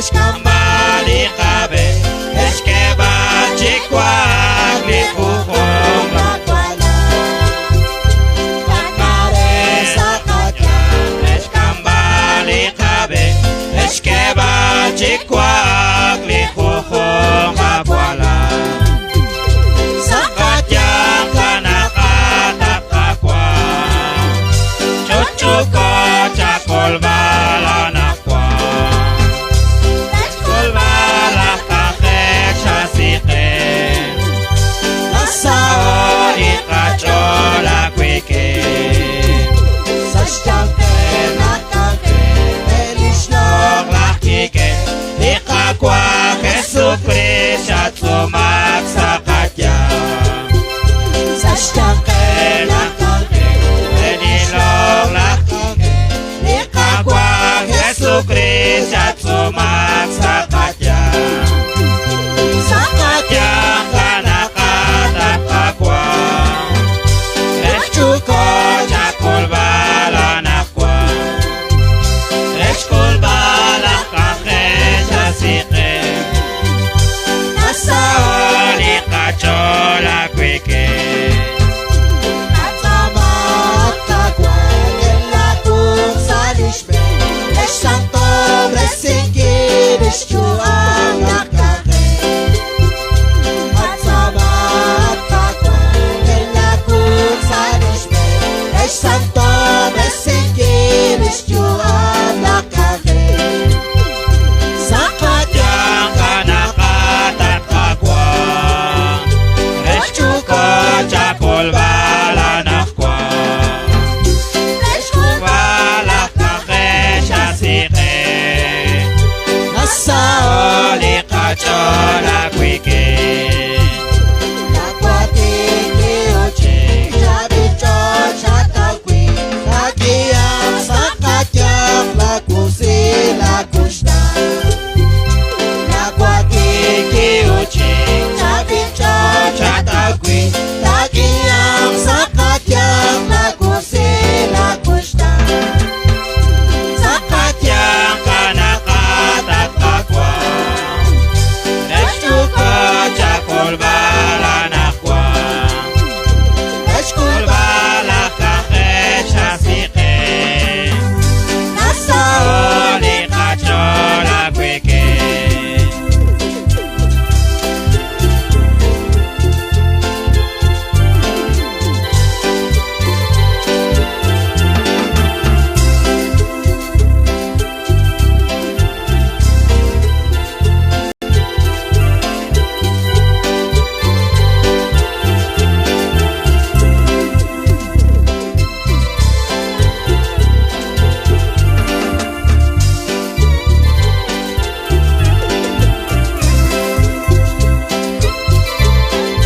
kembali kabe eskeba chikwa lipuhong eskeba chikwa lipuhong abwala sakatya kanakatakakwa chuchuko chakol bala nakwa kol bala kakek shasike nasao ikachola kwike sashyanke nakake elishnog lakike ikakwa kesupri shatsumak sakatya sashyanke nakake elishnog lakike ikakwa kesupri shatsumak sakatya sakatya kanakatakakwa eshchuko chakul bala nakwa eshkul bala kakesh asike nasaoli kachola kwike atzamat kakwa elatuk salishpe eshanto bresiki bishchuang nakake atzamat kakwa elatuk salishpe eshanto bresiki bishchuang nakake sakatya kanakatakakwa eshchuko chakol bala nakwa eshkul bala kakesh asike nasaoli kachola kwike nakwatiki uchik chabichot chatakwi nakiyang sakatyak lakusila kushta nakwatiki uchik chabichot chatakwi nakiyang sakatyak lakusila kushta sakatyak kanakatakakwa eshchuko chakol bala nakwa eshkul bala kakesh asike nasaoli kachola kwike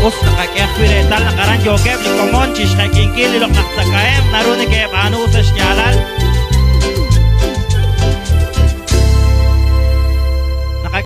Uf, nakakiyakpire tal nakaran jokeb ni komon chishkakinkili lok naktakaem naruni ke banu sa shnyalan